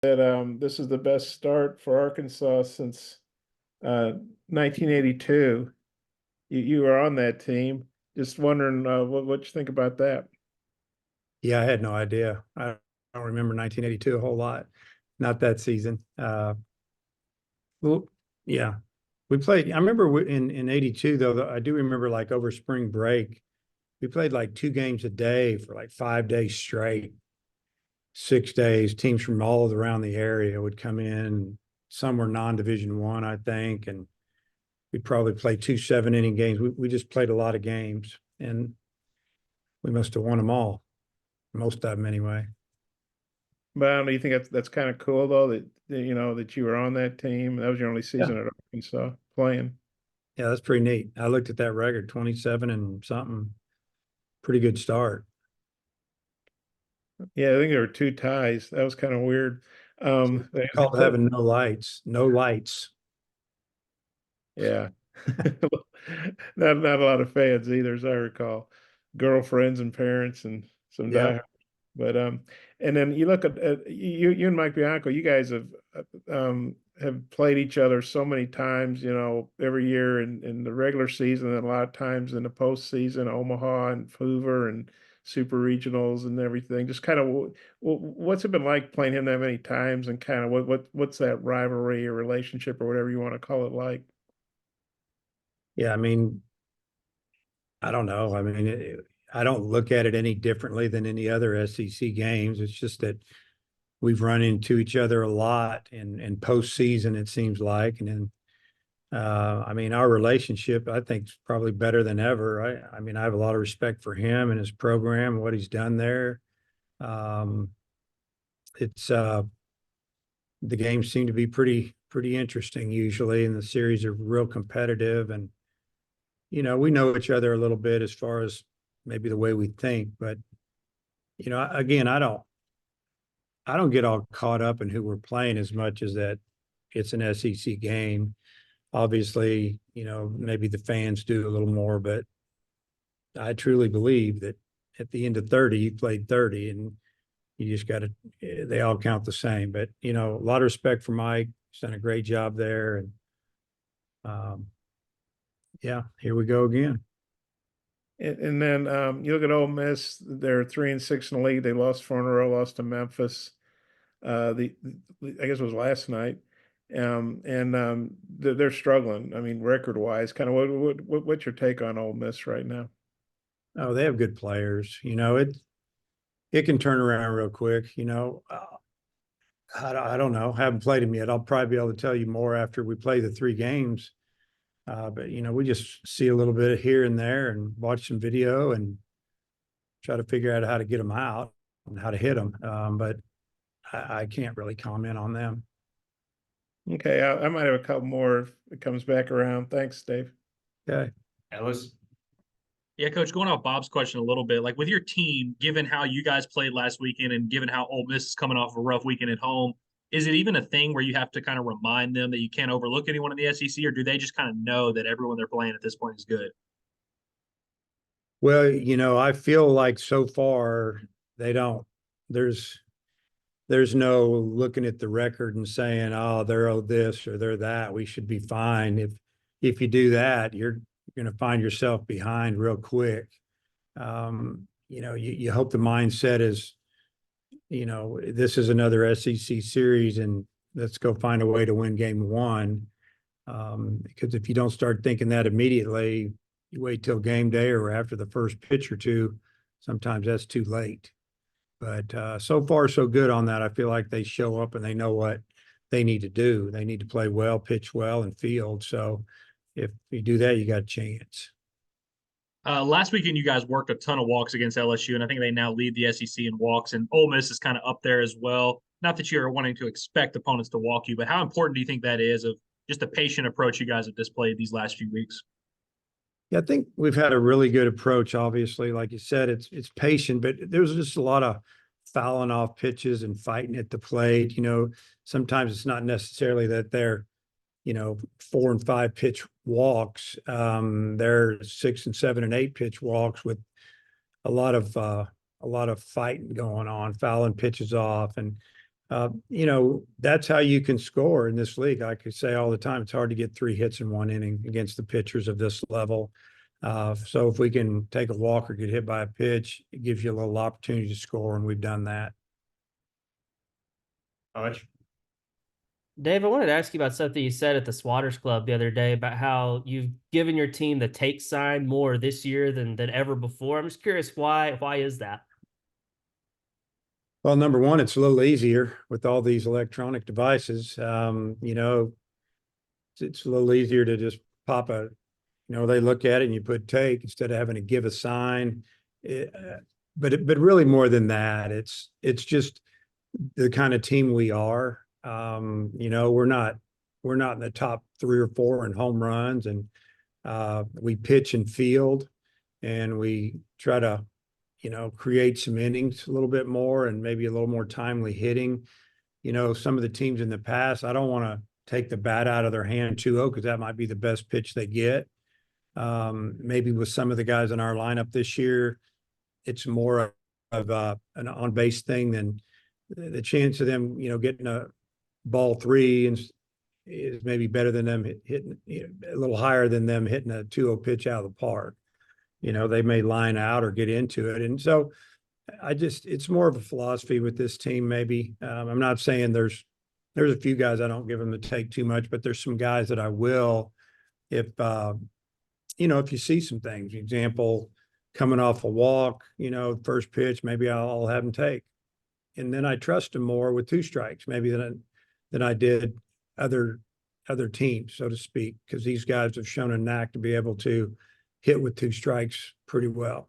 that this is the best start for Arkansas since 1982. You were on that team. Just wondering what you think about that. Yeah, I had no idea. I don't remember 1982 a whole lot. Not that season. Well, yeah, we played. I remember in '82 though. I do remember like over spring break, we played like 2 games a day for like 5 days straight, 6 days. Teams from all around the area would come in. Some were non-Division One, I think, and we'd probably play 2 7 inning games. We just played a lot of games, and we must have won them all, most of them anyway. But I don't know, you think that's kind of cool though that you were on that team. That was your only Yeah. season at Arkansas playing. Yeah, that's pretty neat. I looked at that record, 27 and something. Pretty good start. Yeah, I think there were two ties. That was kind of weird. They Called played, having no lights, no lights. yeah. Not a lot of fans either, as I recall. Girlfriends and parents and some Yep. die. But and then you look at you and Mike Bianco. You guys have played each other so many times. Every year in the regular season, and a lot of times in the postseason, Omaha and Hoover and super regionals and everything. Just kind of what's it been like playing him that many times, and kind of what's that rivalry or relationship or whatever you want to call it like? Yeah, I mean, I don't know. I mean, I don't look at it any differently than any other SEC games. It's just that we've run into each other a lot in postseason, it seems like. And then, I mean, our relationship, I think, is probably better than ever. I mean, I have a lot of respect for him and his program and what he's done there. Um, it's The games seem to be pretty interesting usually, and the series are real competitive. And we know each other a little bit as far as maybe the way we think, but again, I don't get all caught up in who we're playing as much as that it's an SEC game. Obviously, maybe the fans do a little more, but I truly believe that at the end of 30, you played 30, and you just got to, they all count the same. But, a lot of respect for Mike. He's done a great job there. And um, yeah, here we go again. And then you look at Ole Miss; they're 3-6 in the league. They lost 4 in a row, lost to Memphis. I guess it was last night, and they're struggling. I mean, record wise, kind of what's your take on Ole Miss right now? Oh, they have good players. It can turn around real quick. I don't know. Haven't played them yet. I'll probably be able to tell you more after we play the 3 games. But we just see a little bit here and there and watch some video and try to figure out how to get them out and how to hit them. But I can't really comment on them. Okay, I might have a couple more if it comes back around. Thanks, Dave. Okay. Yeah, yeah, Coach, going off Bob's question a little bit, like with your team, given how you guys played last weekend and given how Ole Miss is coming off a rough weekend at home, is it even a thing where you have to kind of remind them that you can't overlook anyone in the SEC, or do they just kind of know that everyone they're playing at this point is good? Well, I feel like so far they don't. There's there's no looking at the record and saying, "Oh, they're this or they're that. We should be fine." If you do that, you're going to find yourself behind real quick. You hope the mindset is, this is another SEC series, and let's go find a way to win game one. Because if you don't start thinking that immediately, you wait till game day or after the first pitch or two, sometimes that's too late. But so far, so good on that. I feel like they show up and they know what they need to do. They need to play well, pitch well, and field. So if you do that, you got a chance. Last weekend, you guys worked a ton of walks against LSU, and I think they now lead the SEC in walks, and Ole Miss is kind of up there as well. Not that you're wanting to expect opponents to walk you, but how important do you think that is of just the patient approach you guys have displayed these last few weeks? Yeah, I think we've had a really good approach. Obviously, like you said, it's patient, but there's just a lot of fouling off pitches and fighting at the plate. Sometimes it's not necessarily that they're 4 and 5 pitch walks. They're 6 and 7 and 8 pitch walks with a lot of fighting going on, fouling pitches off, and You know, that's how you can score in this league. I could say all the time, it's hard to get 3 hits in 1 inning against the pitchers of this level. So if we can take a walk or get hit by a pitch, it gives you a little opportunity to score, and we've done that. Dave, I wanted to ask you about something you said at the Swatters Club the other day about how you've given your team the take sign more this year than ever before. I'm just curious why is that? Well, number one, it's a little easier with all these electronic devices. You know, it's a little easier to just pop a, you know, they look at it and you put take instead of having to give a sign. But really more than that, it's just the kind of team we are. You know, we're not in the top 3 or 4 in home runs, and we pitch and field, and we try to, you know, create some innings a little bit more and maybe a little more timely hitting. You know, some of the teams in the past, I don't want to take the bat out of their hand 2-0 because that might be the best pitch they get. Maybe with some of the guys in our lineup this year, it's more of an on-base thing than the chance of them, you know, getting a ball 3 and is maybe better than them hitting, you know, a little higher than them hitting a 2-0 pitch out of the park. You know, they may line out or get into it. And so it's more of a philosophy with this team, maybe. I'm not saying there's a few guys I don't give them to take too much, but there's some guys that I will if, you know, if you see some things, example, coming off a walk, you know, first pitch, maybe I'll have them take. And then I trust them more with 2 strikes, maybe than I did other teams, so to speak, because these guys have shown a knack to be able to hit with 2 strikes pretty well.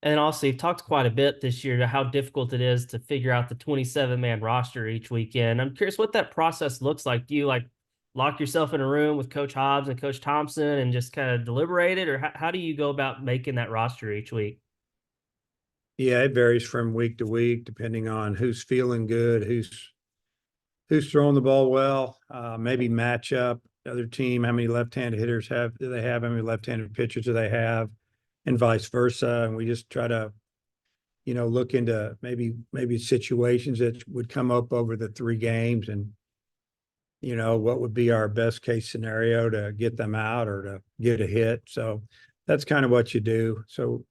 And also, you've talked quite a bit this year about how difficult it is to figure out the 27-man roster each weekend. I'm curious what that process looks like. Do you like lock yourself in a room with Coach Hobbs and Coach Thompson and just kind of deliberate it, or how do you go about making that roster each week? Yeah, it varies from week to week, depending on who's feeling good, who's throwing the ball well, maybe match up other team, how many left-handed hitters do they have, how many left-handed pitchers do they have, and vice versa. And we just try to, you know, look into maybe situations that would come up over the 3 games, and, you know, what would be our best case scenario to get them out or to get a hit. So that's kind of what you do. So,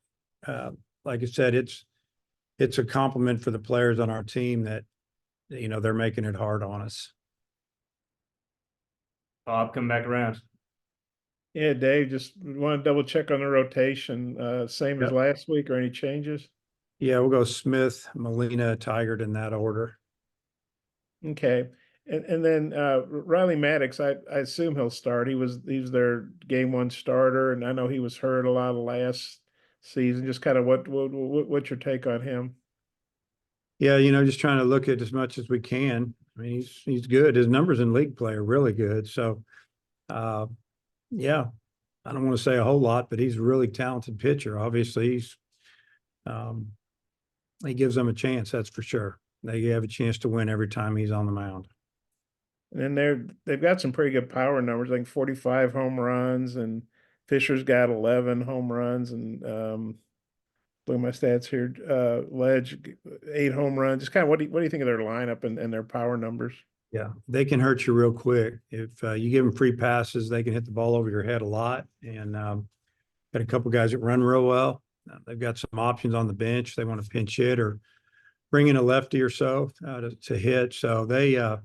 like I said, it's a compliment for the players on our team that, you know, they're making it hard on us. Bob, come back around. Yeah, Dave, just want to double check on the rotation. Same as Yep. last week, or any changes? Yeah, we'll go Smith, Molina, Tigert in that order. Okay. And then Riley Maddox, I assume he'll start. He was their game 1 starter, and I know he was hurt a lot of last season. Just kind of what's your take on him? Yeah, you know, just trying to look at as much as we can. I mean, he's good. His numbers in league play are really good. So, yeah, I don't want to say a whole lot, but he's a really talented pitcher. Obviously, he gives them a chance. That's for sure. They have a chance to win every time he's on the mound. And they've got some pretty good power numbers, like 45 home runs, and Fisher's got 11 home runs, and look at my stats here. Ledge 8 home runs. Just kind of what do you think of their lineup and their power numbers? Yeah, they can hurt you real quick. If you give them free passes, they can hit the ball over your head a lot. And got a couple guys that run real well. They've got some options on the bench. They want to pinch hit or bring in a lefty or so to hit. So they, I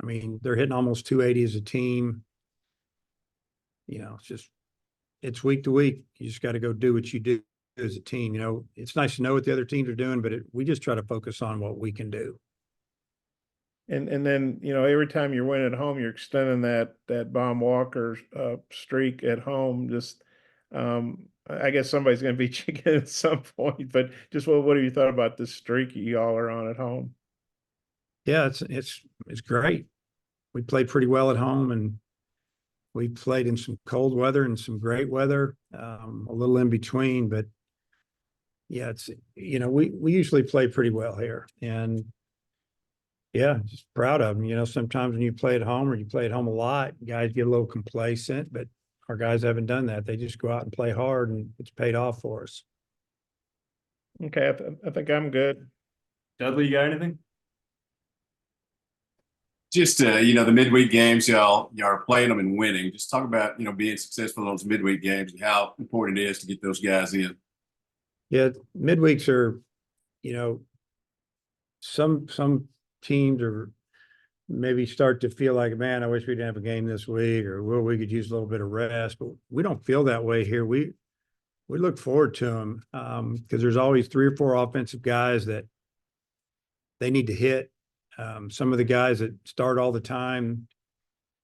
mean, they're hitting almost 280 as a team. You know, it's week to week. You just got to go do what you do as a team. You know, it's nice to know what the other teams are doing, but we just try to focus on what we can do. And then, you know, every time you're winning at home, you're extending that Bomb Walker streak at home. Just I guess somebody's going to beat you again at some point. But just what have you thought about this streak you all are on at home? Yeah, it's great. We played pretty well at home, and we played in some cold weather and some great weather, a little in between. But yeah, it's, you know, we usually play pretty well here, and yeah, just proud of them. You know, sometimes when you play at home or you play at home a lot, guys get a little complacent, but our guys haven't done that. They just go out and play hard, and it's paid off for us. Okay, I think I'm good. Dudley, you got anything? Just the midweek games, y'all are playing them and winning. Just talk about being successful in those midweek games and how important it is to get those guys in. Yeah, midweeks are, some teams are maybe start to feel like, man, I wish we didn't have a game this week, or well, we could use a little bit of rest. But we don't feel that way here. We look forward to them because there's always 3 or 4 offensive guys that they need to hit. Some of the guys that start all the time,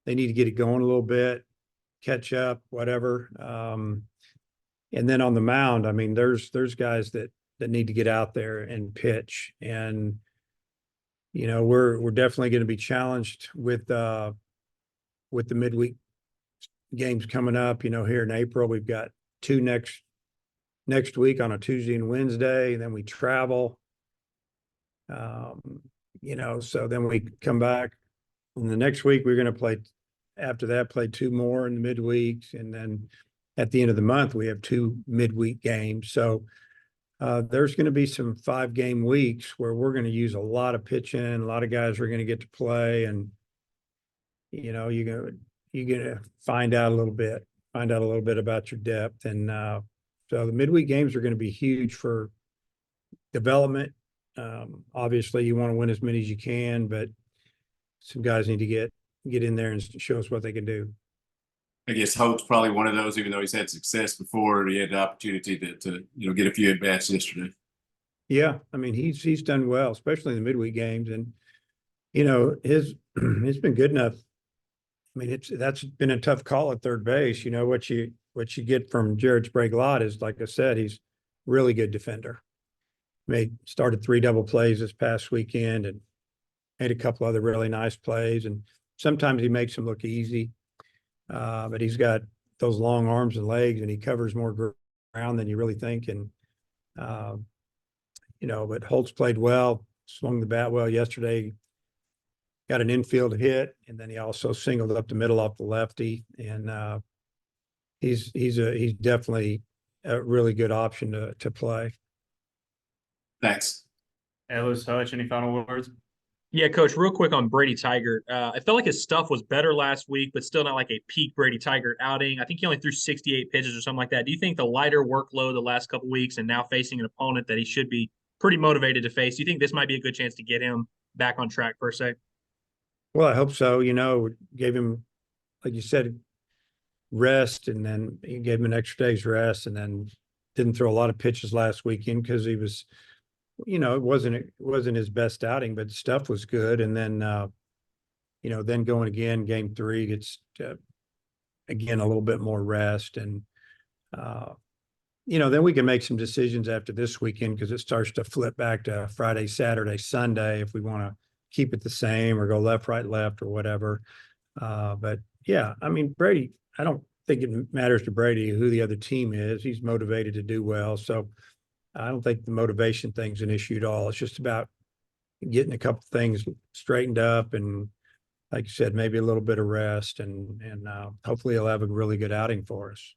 they need to get it going a little bit, catch up, whatever. And then on the mound, I mean, there's guys that need to get out there and pitch. And, we're definitely going to be challenged with the midweek games coming up. Here in April, we've got 2 next week on a Tuesday and Wednesday, and then we travel. So then we come back, and the next week we're going to play. After that, play 2 more in the midweeks, and then at the end of the month we have 2 midweek games. So there's going to be some 5-game weeks where we're going to use a lot of pitching. A lot of guys are going to get to play, and you're going to find out a little bit about your depth. And so the midweek games are going to be huge for development. Obviously you want to win as many as you can, but some guys need to get in there and show us what they can do. I guess Holt's probably one of those, even though he's had success before. He had the opportunity to get a few at bats yesterday. Yeah, I mean he's done well, especially in the midweek games, and his it's been good enough. I mean that's been a tough call at third base. What you get from Jared Sprague-Lott is, like I said, he's really good defender. Started 3 double plays this past weekend and made a couple other really nice plays. And sometimes he makes them look easy, but he's got those long arms and legs, and he covers more ground than you really think. And but Holtz played well, swung the bat well yesterday. Got an infield hit, and then he also singled up the middle off the lefty. And he's definitely a really good option to play. Thanks. Ellis Hutch, any final words? Yeah, Coach, real quick on Brady Tigert. I felt like his stuff was better last week, but still not like a peak Brady Tigert outing. I think he only threw 68 pitches or something like that. Do you think the lighter workload the last couple weeks and now facing an opponent that he should be pretty motivated to face, do you think this might be a good chance to get him back on track per se? Well, I hope so. Gave him, like you said, rest, and then he gave him an extra day's rest, and then didn't throw a lot of pitches last weekend because he was, it wasn't his best outing, but stuff was good. And then, then going again, game 3 gets again a little bit more rest, and then we can make some decisions after this weekend because it starts to flip back to Friday, Saturday, Sunday if we want to keep it the same or go left, right, left, or whatever. But yeah, I mean Brady, I don't think it matters to Brady who the other team is. He's motivated to do well, so I don't think the motivation thing's an issue at all. It's just about getting a couple things straightened up, and like you said, maybe a little bit of rest, and hopefully he'll have a really good outing for us.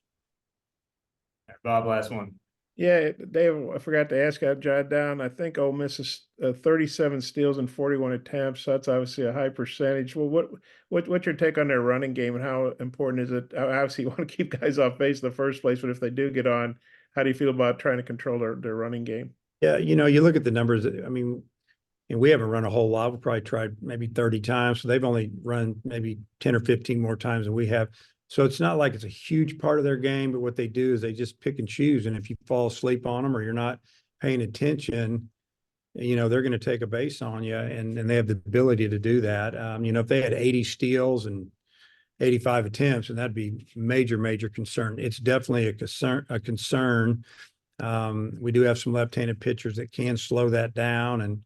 Bob, last one. Yeah, Dave, I forgot to ask, I jotted down, I think Ole Miss is 37 steals and 41 attempts. So that's obviously a high percentage. Well, what's your take on their running game, and how important is it? Obviously, you want to keep guys off base in the first place, but if they do get on, how do you feel about trying to control their running game? Yeah, you look at the numbers. I mean, and we haven't run a whole lot. We've probably tried maybe 30 times. So they've only run maybe 10 or 15 more times than we have. So it's not like it's a huge part of their game, but what they do is they just pick and choose. And if you fall asleep on them or you're not paying attention, they're going to take a base on you, and they have the ability to do that. If they had 80 steals and 85 attempts, and that'd be major concern. It's definitely a concern. We do have some left-handed pitchers that can slow that down, and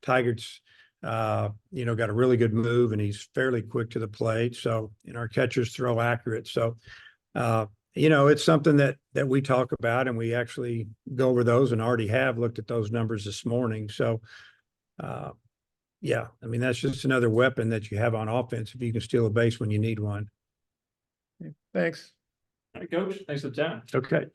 Tiger's got a really good move, and he's fairly quick to the plate. So, our catchers throw accurate. So, it's something that we talk about, and we actually go over those and already have looked at those numbers this morning. So, yeah, I mean, that's just another weapon that you have on offense if you can steal a base when you need one. Thanks. All right, Coach. Thanks for the time. Okay.